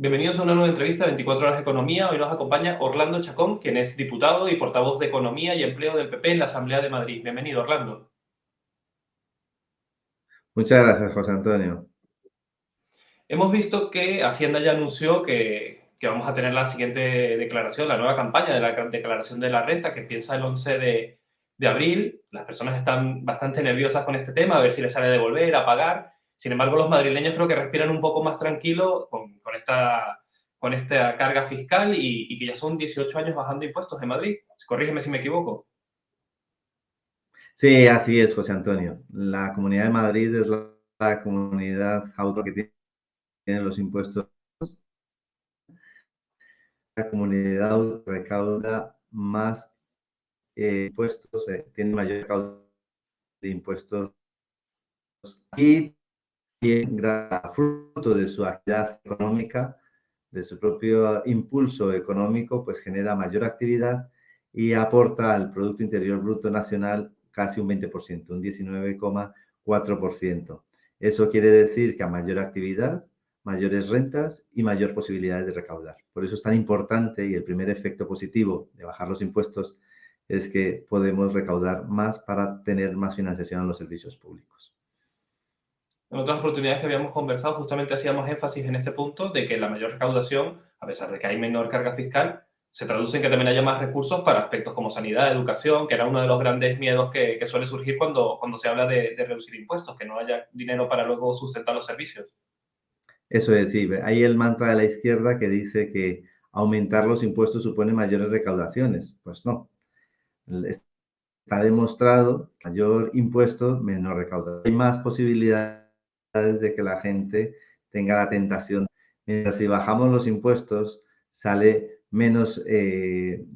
Bienvenidos a una nueva entrevista de 24 horas de economía. Hoy nos acompaña Orlando Chacón, quien es diputado y portavoz de Economía y Empleo del PP en la Asamblea de Madrid. Bienvenido, Orlando. Muchas gracias, José Antonio. Hemos visto que Hacienda ya anunció que vamos a tener la siguiente declaración, la nueva campaña de la declaración de la renta, que empieza el 11 de abril. Las personas están bastante nerviosas con este tema, a ver si les sale a devolver, a pagar. Sin embargo, los madrileños creo que respiran un poco más tranquilo con esta carga fiscal y que ya son 18 años bajando impuestos en Madrid. Corrígeme si me equivoco. Sí, así es, José Antonio. La Comunidad de Madrid es la comunidad autónoma que tiene los impuestos. La comunidad autónoma recauda más impuestos, tiene mayor recaudo de impuestos y también, fruto de su actividad económica, de su propio impulso económico, pues genera mayor actividad y aporta al Producto Interior Bruto Nacional casi un 20%, un 19,4%. Eso quiere decir que a mayor actividad, mayores rentas y mayor posibilidades de recaudar. Por eso es tan importante y el primer efecto positivo de bajar los impuestos es que podemos recaudar más para tener más financiación en los servicios públicos. En otras oportunidades que habíamos conversado, justamente hacíamos énfasis en este punto de que la mayor recaudación, a pesar de que hay menor carga fiscal, se traduce en que también haya más recursos para aspectos como sanidad, educación, que era uno de los grandes miedos que suele surgir cuando se habla de reducir impuestos, que no haya dinero para luego sustentar los servicios. Eso es, sí. Hay el mantra de la izquierda que dice que aumentar los impuestos supone mayores recaudaciones. Pues no. Está demostrado que mayor impuesto, menor recaudación. Hay más posibilidades de que la gente tenga la tentación. Mientras si bajamos los impuestos, sale menos,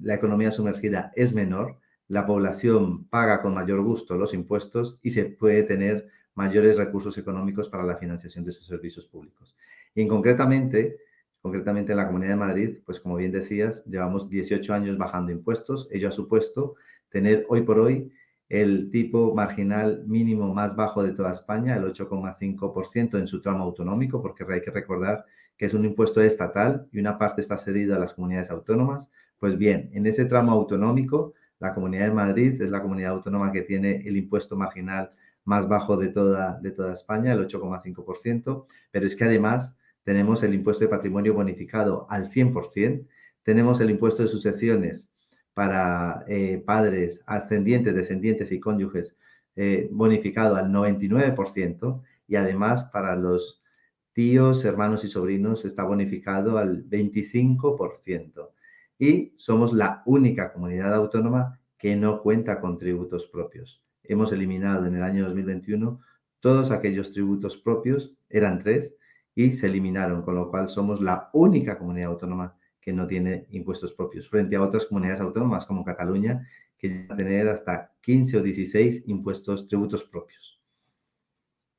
la economía sumergida es menor, la población paga con mayor gusto los impuestos y se puede tener mayores recursos económicos para la financiación de sus servicios públicos. Y concretamente en la Comunidad de Madrid, pues como bien decías, llevamos 18 años bajando impuestos. Ello ha supuesto tener hoy por hoy el tipo marginal mínimo más bajo de toda España, el 8,5% en su tramo autonómico, porque hay que recordar que es un impuesto estatal y una parte está cedida a las comunidades autónomas. Pues bien, en ese tramo autonómico, la Comunidad de Madrid es la comunidad autónoma que tiene el impuesto marginal más bajo de toda España, el 8,5%, pero es que además tenemos el impuesto de patrimonio bonificado al 100%, tenemos el impuesto de sucesiones para padres, ascendientes, descendientes y cónyuges bonificado al 99% y además para los tíos, hermanos y sobrinos está bonificado al 25%. Y somos la única comunidad autónoma que no cuenta con tributos propios. Hemos eliminado en el año 2021 todos aquellos tributos propios, eran tres, y se eliminaron, con lo cual somos la única comunidad autónoma que no tiene impuestos propios, frente a otras comunidades autónomas como Cataluña, que llegan a tener hasta 15 o 16 impuestos, tributos propios.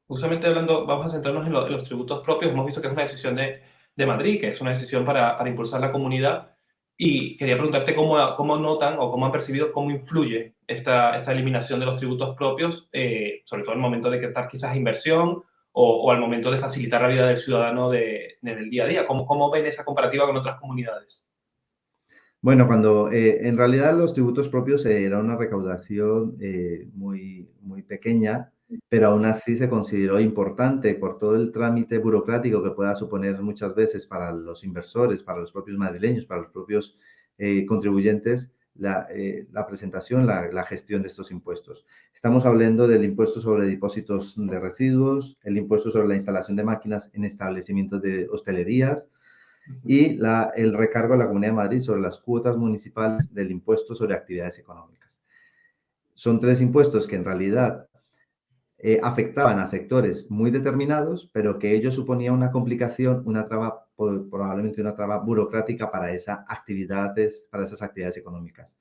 Justamente hablando, vamos a centrarnos en los tributos propios. Hemos visto que es una decisión de Madrid, que es una decisión para impulsar la comunidad. Y quería preguntarte cómo notan o cómo han percibido cómo influye esta eliminación de los tributos propios, sobre todo en el momento de captar quizás inversión o al momento de facilitar la vida del ciudadano en el día a día. ¿Cómo ven esa comparativa con otras comunidades? Bueno, cuando en realidad los tributos propios era una recaudación muy, muy pequeña, pero aún así se consideró importante por todo el trámite burocrático que pueda suponer muchas veces para los inversores, para los propios madrileños, para los propios contribuyentes, la presentación, la gestión de estos impuestos. Estamos hablando del impuesto sobre depósitos de residuos, el impuesto sobre la instalación de máquinas en establecimientos de hostelerías, y el recargo a la Comunidad de Madrid sobre las cuotas municipales del impuesto sobre actividades económicas. Son tres impuestos que en realidad afectaban a sectores muy determinados, pero que ello suponía una complicación, una traba, probablemente una traba burocrática para esas actividades económicas.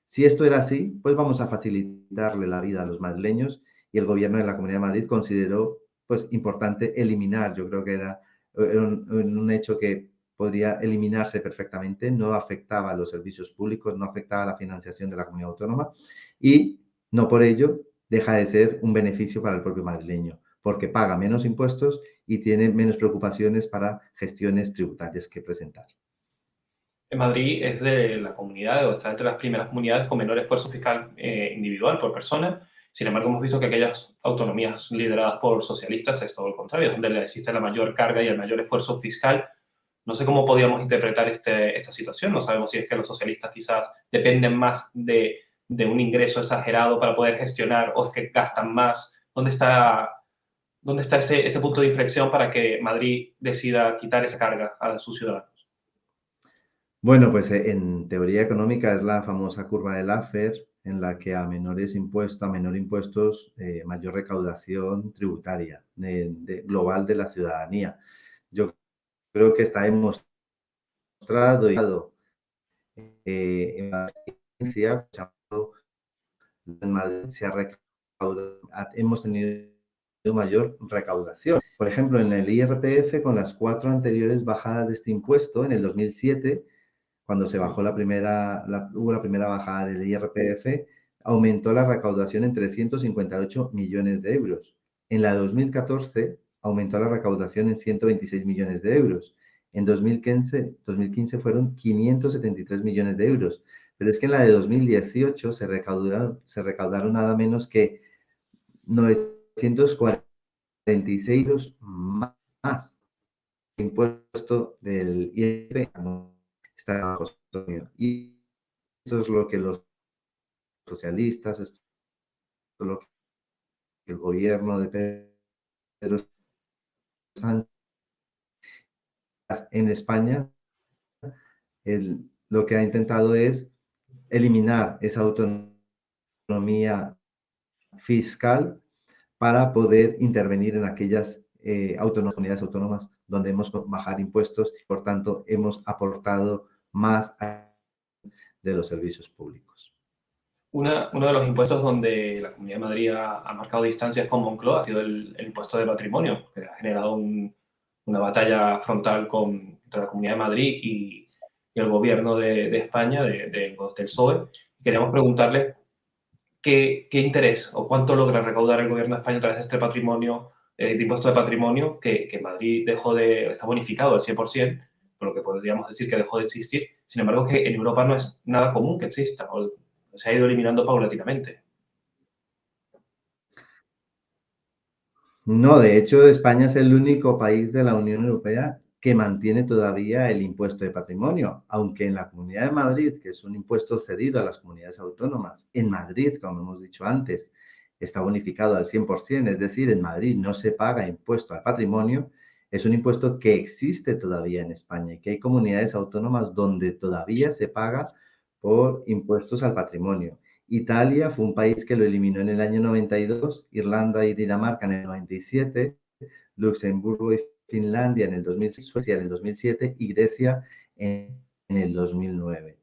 Si esto era así, pues vamos a facilitarle la vida a los madrileños y el gobierno de la Comunidad de Madrid consideró pues importante eliminar. Yo creo que era un hecho que podría eliminarse perfectamente, no afectaba a los servicios públicos, no afectaba a la financiación de la comunidad autónoma y no por ello deja de ser un beneficio para el propio madrileño. porque paga menos impuestos y tiene menos preocupaciones para gestiones tributarias que presentar. En Madrid es de la comunidad, o está entre las primeras comunidades con menor esfuerzo fiscal individual por persona. Sin embargo, hemos visto que aquellas autonomías lideradas por socialistas es todo lo contrario, es donde existe la mayor carga y el mayor esfuerzo fiscal. No sé cómo podríamos interpretar esta situación. No sabemos si es que los socialistas quizás dependen más de un ingreso exagerado para poder gestionar o es que gastan más. Dónde está ese punto de inflexión para que Madrid decida quitar esa carga a sus ciudadanos? Bueno, pues en teoría económica es la famosa curva de Laffer, en la que a menor impuestos, mayor recaudación tributaria global de la ciudadanía. Yo creo que está demostrado y en la ciencia, en Madrid se ha recaudado, hemos tenido mayor recaudación. Por ejemplo, en el IRPF, con las 4 anteriores bajadas de este impuesto, en el 2007, cuando se bajó hubo la primera bajada del IRPF, aumentó la recaudación en 358 millones de euros. En la 2014 aumentó la recaudación en 126 millones de euros. En 2015 fueron 573 millones de euros. Pero es que en la de 2018 se recaudaron nada menos que 946 euros más impuesto del IRPF está bajo sostenido. Y esto es lo que los socialistas, esto es lo que el gobierno de Pedro Sánchez en España, lo que ha intentado es eliminar esa autonomía fiscal para poder intervenir en aquellas comunidades autónomas donde hemos bajar impuestos, por tanto, hemos aportado más de los servicios públicos. Uno de los impuestos donde la Comunidad de Madrid ha marcado distancias con Moncloa ha sido el impuesto de patrimonio, que ha generado una batalla frontal entre la Comunidad de Madrid y el gobierno de España, del PSOE. Queríamos preguntarle qué interés o cuánto logra recaudar el gobierno de España a través de este patrimonio, de impuesto de patrimonio, que Madrid está bonificado al 100%, por lo que podríamos decir que dejó de existir. Sin embargo, que en Europa no es nada común que exista, o se ha ido eliminando paulatinamente. No, de hecho, España es el único país de la Unión Europea que mantiene todavía el impuesto de patrimonio, aunque en la Comunidad de Madrid, que es un impuesto cedido a las comunidades autónomas, en Madrid, como hemos dicho antes, está bonificado al 100%, es decir, en Madrid no se paga impuesto al patrimonio, es un impuesto que existe todavía en España y que hay comunidades autónomas donde todavía se paga por impuestos al patrimonio. Italia fue un país que lo eliminó en el año 92, Irlanda y Dinamarca en el 97, Luxemburgo y Finlandia en el 2006, Suecia en el 2007 y Grecia en el 2009.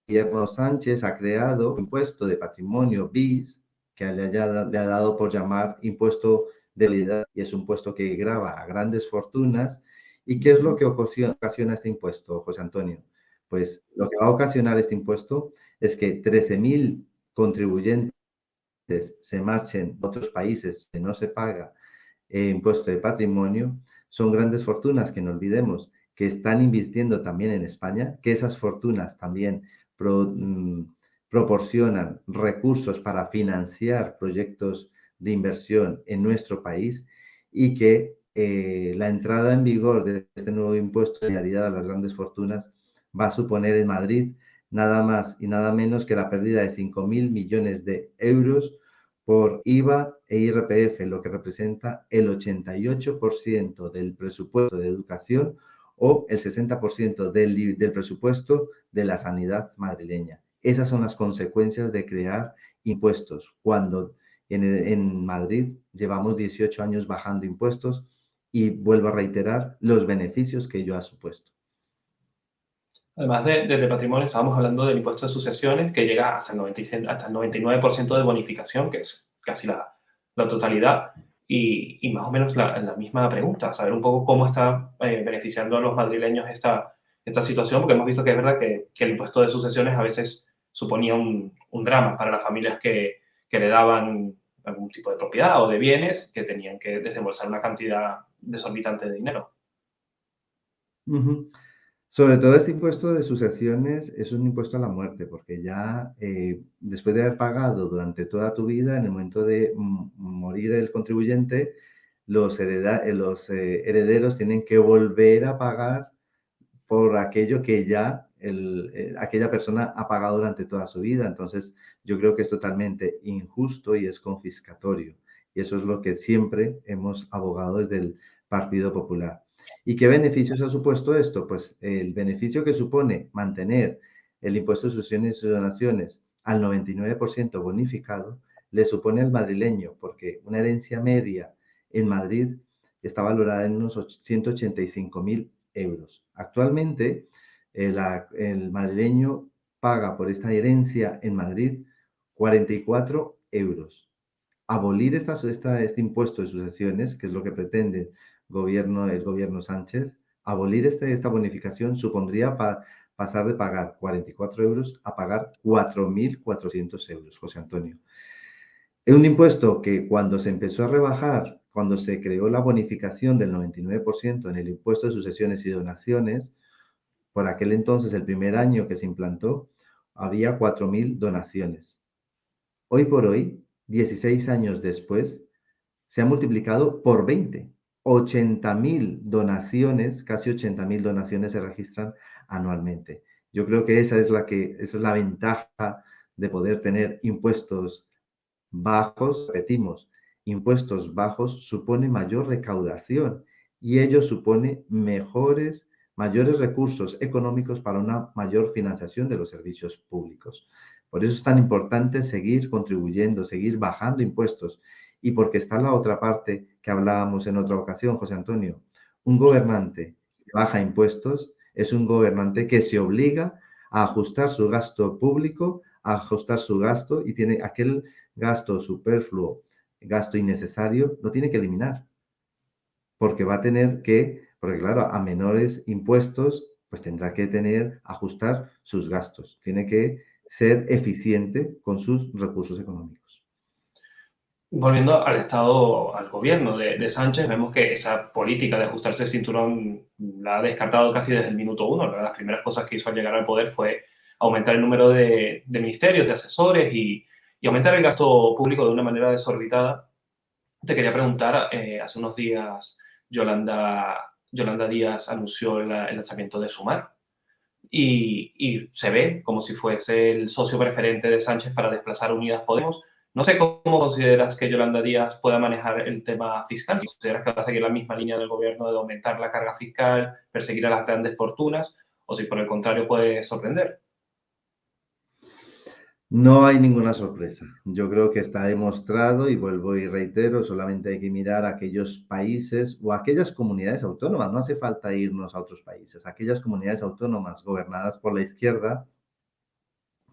Gobierno Sánchez ha creado un impuesto de patrimonio BIS, que le ha dado por llamar impuesto de utilidad, y es un impuesto que grava a grandes fortunas. ¿Y qué es lo que ocasiona este impuesto, José Antonio? Pues lo que va a ocasionar este impuesto es que 13.000 contribuyentes se marchen a otros países que no se paga impuesto de patrimonio. Son grandes fortunas que no olvidemos que están invirtiendo también en España, que esas fortunas también proporcionan recursos para financiar proyectos de inversión en nuestro país y que la entrada en vigor de este nuevo impuesto de añadida a las grandes fortunas va a suponer en Madrid nada más y nada menos que la pérdida de 5.000 millones de euros por IVA e IRPF, lo que representa el 88% del presupuesto de educación o el 60% del presupuesto de la sanidad madrileña. Esas son las consecuencias de crear impuestos, cuando en Madrid llevamos 18 años bajando impuestos y vuelvo a reiterar los beneficios que ello ha supuesto. Además de patrimonio, estábamos hablando del impuesto de sucesiones, que llega hasta el 96, hasta el 99% de bonificación, que es casi la totalidad. Y más o menos la misma pregunta, saber un poco cómo está beneficiando a los madrileños esta situación, porque hemos visto que es verdad que el impuesto de sucesiones a veces suponía un drama para las familias que heredaban algún tipo de propiedad o de bienes que tenían que desembolsar una cantidad desorbitante de dinero. Ujú. Sobre todo este impuesto de sucesiones es un impuesto a la muerte, porque ya después de haber pagado durante toda tu vida, en el momento de morir el contribuyente, los herederos tienen que volver a pagar por aquello que ya aquella persona ha pagado durante toda su vida. Entonces, yo creo que es totalmente injusto y es confiscatorio. Y eso es lo que siempre hemos abogado desde el Partido Popular. ¿Y qué beneficios ha supuesto esto? Pues el beneficio que supone mantener el impuesto de sucesiones y donaciones al 99% bonificado, le supone al madrileño, porque una herencia media en Madrid está valorada en unos 185.000 euros. Actualmente, el madrileño paga por esta herencia en Madrid 44 euros. Abolir este impuesto de sucesiones, que es lo que pretende el gobierno Sánchez, abolir esta bonificación supondría pasar de pagar 44 euros a pagar 4.400 euros, José Antonio. Es un impuesto que cuando se empezó a rebajar, cuando se creó la bonificación del 99% en el impuesto de sucesiones y donaciones, por aquel entonces, el primer año que se implantó, había 4.000 donaciones. Hoy por hoy, 16 años después, se ha multiplicado por 20. 80.000 donaciones, casi 80.000 donaciones se registran anualmente. Yo creo que esa es la ventaja de poder tener impuestos bajos, repetimos, impuestos bajos supone mayor recaudación y ello supone mayores recursos económicos para una mayor financiación de los servicios públicos. Por eso es tan importante seguir contribuyendo, seguir bajando impuestos y porque está la otra parte que hablábamos en otra ocasión, José Antonio. Un gobernante que baja impuestos es un gobernante que se obliga a ajustar su gasto público, a ajustar su gasto y tiene aquel gasto superfluo, gasto innecesario, lo tiene que eliminar, porque va a tener que, porque claro, a menores impuestos, pues tendrá que ajustar sus gastos, tiene que ser eficiente con sus recursos económicos. Volviendo al Estado, al gobierno de Sánchez, vemos que esa política de ajustarse el cinturón la ha descartado casi desde el minuto uno. Una de las primeras cosas que hizo al llegar al poder fue aumentar el número de ministerios, de asesores y aumentar el gasto público de una manera desorbitada. Te quería preguntar, hace unos días Yolanda Díaz anunció el lanzamiento de Sumar y se ve como si fuese el socio preferente de Sánchez para desplazar Unidas Podemos. No sé cómo consideras que Yolanda Díaz pueda manejar el tema fiscal. ¿Consideras que va a seguir la misma línea del gobierno de aumentar la carga fiscal, perseguir a las grandes fortunas, o si por el contrario puede sorprender? No hay ninguna sorpresa. Yo creo que está demostrado y vuelvo y reitero, solamente hay que mirar a aquellos países o a aquellas comunidades autónomas. No hace falta irnos a otros países. Aquellas comunidades autónomas gobernadas por la izquierda,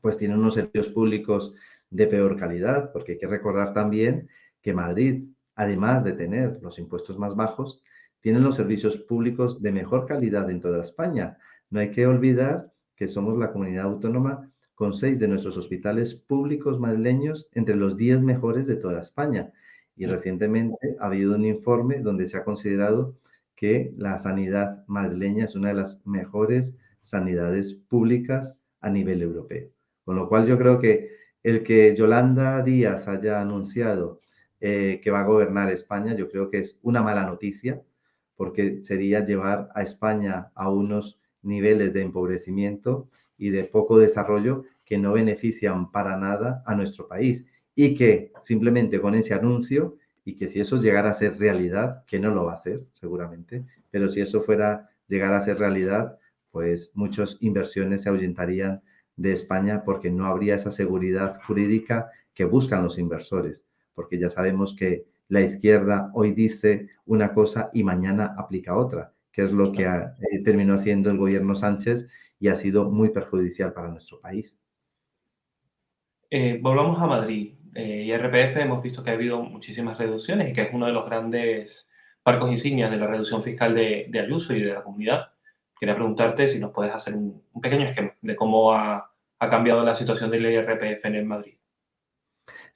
pues tienen unos servicios públicos de peor calidad, porque hay que recordar también que Madrid, además de tener los impuestos más bajos, tiene los servicios públicos de mejor calidad en toda España. No hay que olvidar que somos la comunidad autónoma con 6 de nuestros hospitales públicos madrileños entre los 10 mejores de toda España. Y recientemente ha habido un informe donde se ha considerado que la sanidad madrileña es una de las mejores sanidades públicas a nivel europeo. Con lo cual yo creo que el que Yolanda Díaz haya anunciado que va a gobernar España, yo creo que es una mala noticia, porque sería llevar a España a unos niveles de empobrecimiento y de poco desarrollo que no benefician para nada a nuestro país. Y que simplemente con ese anuncio, y que si eso llegara a ser realidad, que no lo va a hacer seguramente, pero si eso fuera llegar a ser realidad, pues muchas inversiones se ahuyentarían de España porque no habría esa seguridad jurídica que buscan los inversores, porque ya sabemos que la izquierda hoy dice una cosa y mañana aplica otra, que es lo que terminó haciendo el gobierno Sánchez y ha sido muy perjudicial para nuestro país. Volvamos a Madrid. IRPF hemos visto que ha habido muchísimas reducciones y que es uno de los grandes barcos insignias de la reducción fiscal de Ayuso y de la comunidad. Quería preguntarte si nos puedes hacer un pequeño esquema de cómo ha cambiado la situación del IRPF en el Madrid.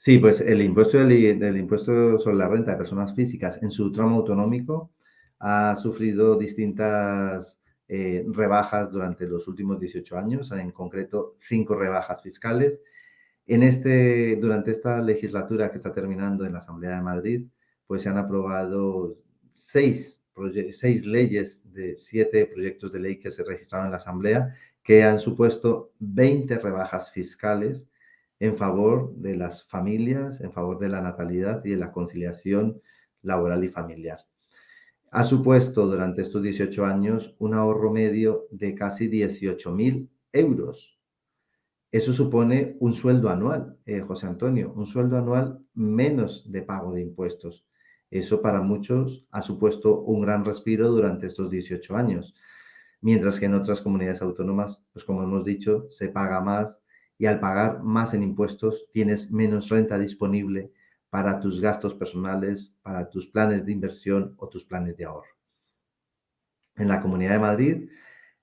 Sí, pues el impuesto sobre la renta de personas físicas en su tramo autonómico ha sufrido distintas rebajas durante los últimos 18 años, en concreto 5 rebajas fiscales. Durante esta legislatura que está terminando en la Asamblea de Madrid, pues se han aprobado 6 leyes de 7 proyectos de ley que se registraron en la Asamblea, que han supuesto 20 rebajas fiscales en favor de las familias, en favor de la natalidad y de la conciliación laboral y familiar. Ha supuesto durante estos 18 años un ahorro medio de casi 18.000 euros. Eso supone un sueldo anual, José Antonio, un sueldo anual menos de pago de impuestos. Eso para muchos ha supuesto un gran respiro durante estos 18 años, mientras que en otras comunidades autónomas, pues como hemos dicho, se paga más y al pagar más en impuestos tienes menos renta disponible para tus gastos personales, para tus planes de inversión o tus planes de ahorro. En la Comunidad de Madrid,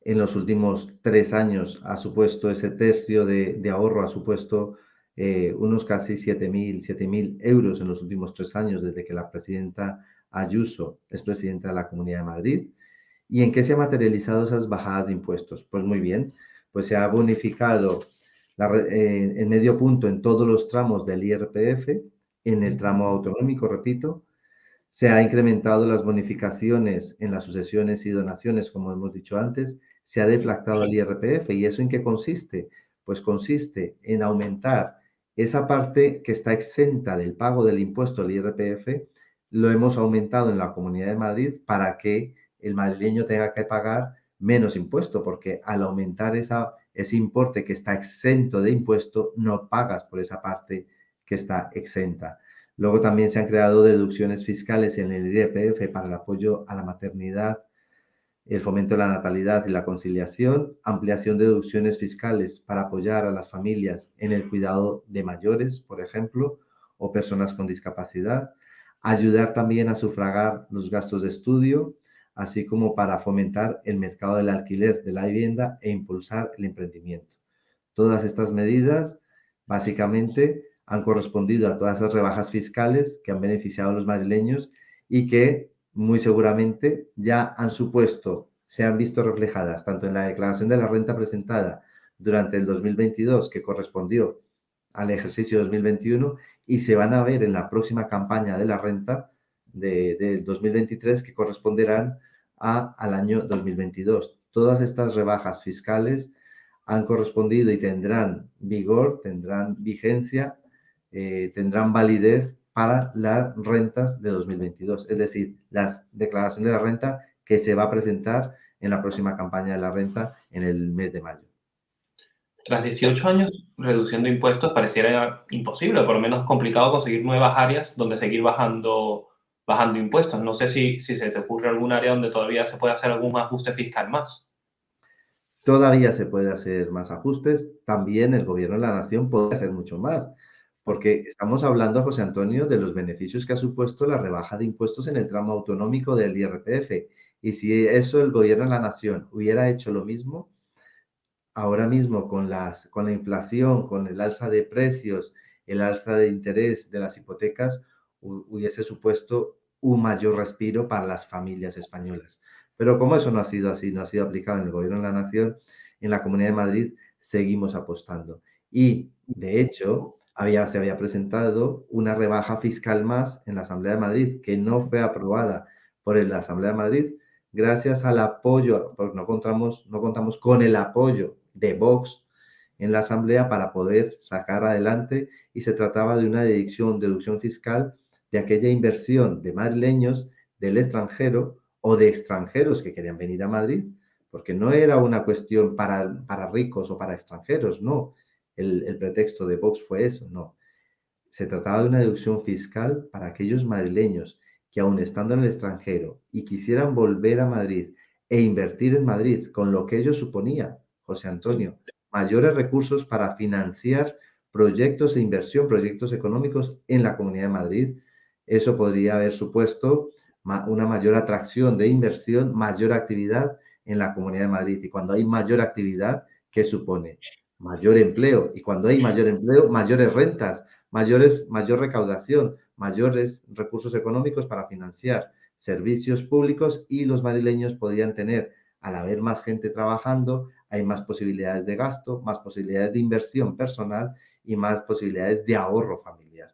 en los últimos 3 años ha supuesto ese tercio de ahorro, ha supuesto unos casi 7.000 euros en los últimos 3 años desde que la presidenta Ayuso es presidenta de la Comunidad de Madrid. ¿Y en qué se han materializado esas bajadas de impuestos? Pues muy bien, pues se ha bonificado en medio punto en todos los tramos del IRPF, en el tramo autonómico, repito, se ha incrementado las bonificaciones en las sucesiones y donaciones, como hemos dicho antes, se ha deflactado el IRPF. ¿Y eso en qué consiste? Pues consiste en aumentar esa parte que está exenta del pago del impuesto al IRPF, lo hemos aumentado en la Comunidad de Madrid para que el madrileño tenga que pagar menos impuesto, porque al aumentar ese importe que está exento de impuesto, no pagas por esa parte que está exenta. Luego también se han creado deducciones fiscales en el IRPF para el apoyo a la maternidad, el fomento de la natalidad y la conciliación, ampliación de deducciones fiscales para apoyar a las familias en el cuidado de mayores, por ejemplo, o personas con discapacidad, ayudar también a sufragar los gastos de estudio, así como para fomentar el mercado del alquiler de la vivienda e impulsar el emprendimiento. Todas estas medidas básicamente han correspondido a todas esas rebajas fiscales que han beneficiado a los madrileños y que muy seguramente ya han supuesto, se han visto reflejadas tanto en la declaración de la renta presentada durante el 2022, que correspondió al ejercicio 2021, y se van a ver en la próxima campaña de la renta del 2023, que corresponderán al año 2022. Todas estas rebajas fiscales han correspondido y tendrán vigor, tendrán vigencia, tendrán validez para las rentas de 2022, es decir, las declaraciones de la renta que se va a presentar en la próxima campaña de la renta en el mes de mayo. Tras 18 años reduciendo impuestos, pareciera imposible, o por lo menos complicado conseguir nuevas áreas donde seguir bajando impuestos. No sé si se te ocurre algún área donde todavía se puede hacer algún ajuste fiscal más. Todavía se puede hacer más ajustes, también el gobierno de la nación puede hacer mucho más, porque estamos hablando, José Antonio, de los beneficios que ha supuesto la rebaja de impuestos en el tramo autonómico del IRPF. Y si eso el gobierno de la nación hubiera hecho lo mismo, ahora mismo con la inflación, con el alza de precios, el alza de interés de las hipotecas, hubiese supuesto un mayor respiro para las familias españolas. Pero como eso no ha sido así, no ha sido aplicado en el Gobierno de la Nación, en la Comunidad de Madrid seguimos apostando. Y, de hecho, se había presentado una rebaja fiscal más en la Asamblea de Madrid, que no fue aprobada por la Asamblea de Madrid, gracias al apoyo, porque no contamos con el apoyo de Vox en la Asamblea para poder sacar adelante, y se trataba de una deducción fiscal de aquella inversión de madrileños del extranjero o de extranjeros que querían venir a Madrid, porque no era una cuestión para ricos o para extranjeros, no. El pretexto de Vox fue eso, no. Se trataba de una deducción fiscal para aquellos madrileños que, aun estando en el extranjero y quisieran volver a Madrid e invertir en Madrid, con lo que ello suponía, José Sí. Antonio, mayores recursos para financiar proyectos de inversión, proyectos económicos en la Comunidad de Madrid. Eso podría haber supuesto una mayor atracción de inversión, mayor actividad en la Comunidad de Madrid. Y cuando hay mayor actividad, ¿qué supone? Mayor empleo. Y cuando hay mayor empleo, mayores rentas, mayor recaudación, mayores recursos económicos para financiar servicios públicos y los madrileños podían tener, al haber más gente trabajando, hay más posibilidades de gasto, más posibilidades de inversión personal y más posibilidades de ahorro familiar.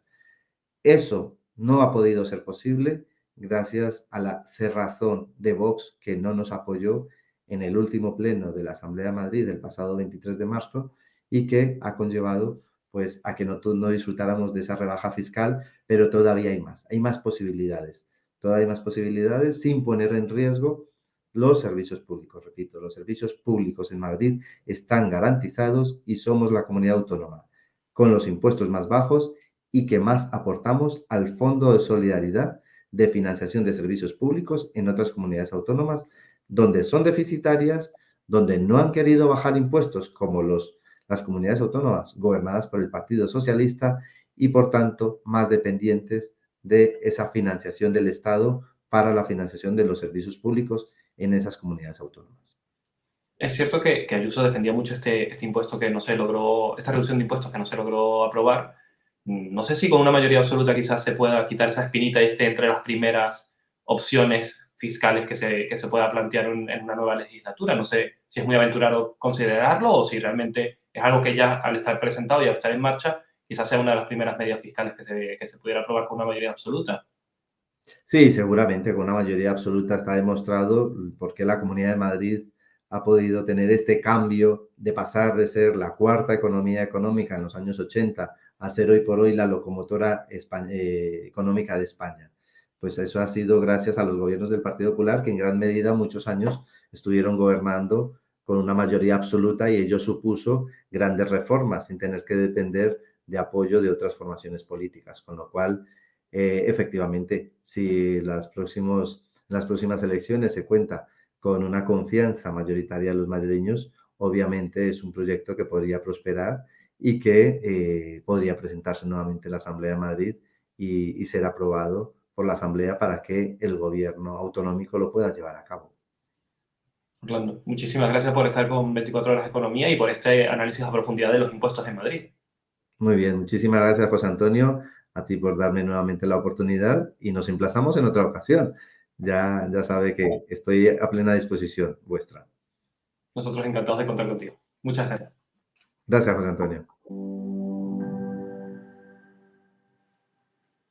Eso no ha podido ser posible gracias a la cerrazón de Vox, que no nos apoyó en el último pleno de la Asamblea de Madrid el pasado 23 de marzo y que ha conllevado pues, a que no disfrutáramos de esa rebaja fiscal, pero todavía hay más posibilidades. Todavía hay más posibilidades sin poner en riesgo los servicios públicos. Repito, los servicios públicos en Madrid están garantizados y somos la comunidad autónoma con los impuestos más bajos y que más aportamos al Fondo de Solidaridad de Financiación de Servicios Públicos en otras comunidades autónomas, donde son deficitarias, donde no han querido bajar impuestos como las comunidades autónomas gobernadas por el Partido Socialista y, por tanto, más dependientes de esa financiación del Estado para la financiación de los servicios públicos en esas comunidades autónomas. Es cierto que Ayuso defendía mucho este impuesto que no se logró, esta reducción de impuestos que no se logró aprobar. No sé si con una mayoría absoluta quizás se pueda quitar esa espinita y esté entre las primeras opciones fiscales que se pueda plantear en una nueva legislatura. No sé si es muy aventurado considerarlo o si realmente es algo que ya al estar presentado y al estar en marcha, quizás sea una de las primeras medidas fiscales que se pudiera aprobar con una mayoría absoluta. Sí, seguramente con una mayoría absoluta está demostrado por qué la Comunidad de Madrid ha podido tener este cambio de pasar de ser la cuarta economía económica en los años 80 a ser hoy por hoy la locomotora económica de España. Pues eso ha sido gracias a los gobiernos del Partido Popular que en gran medida muchos años estuvieron gobernando con una mayoría absoluta y ello supuso grandes reformas sin tener que depender de apoyo de otras formaciones políticas, con lo cual efectivamente, si las próximas elecciones se cuenta con una confianza mayoritaria de los madrileños, obviamente es un proyecto que podría prosperar y que podría presentarse nuevamente en la Asamblea de Madrid y ser aprobado por la Asamblea para que el gobierno autonómico lo pueda llevar a cabo. Orlando, muchísimas gracias por estar con 24 horas de economía y por este análisis a profundidad de los impuestos en Madrid. Muy bien, muchísimas gracias, José Antonio, a ti por darme nuevamente la oportunidad y nos emplazamos en otra ocasión. Ya sabe que estoy a plena disposición vuestra. Nosotros encantados de contar contigo. Muchas gracias. Gracias, José Antonio.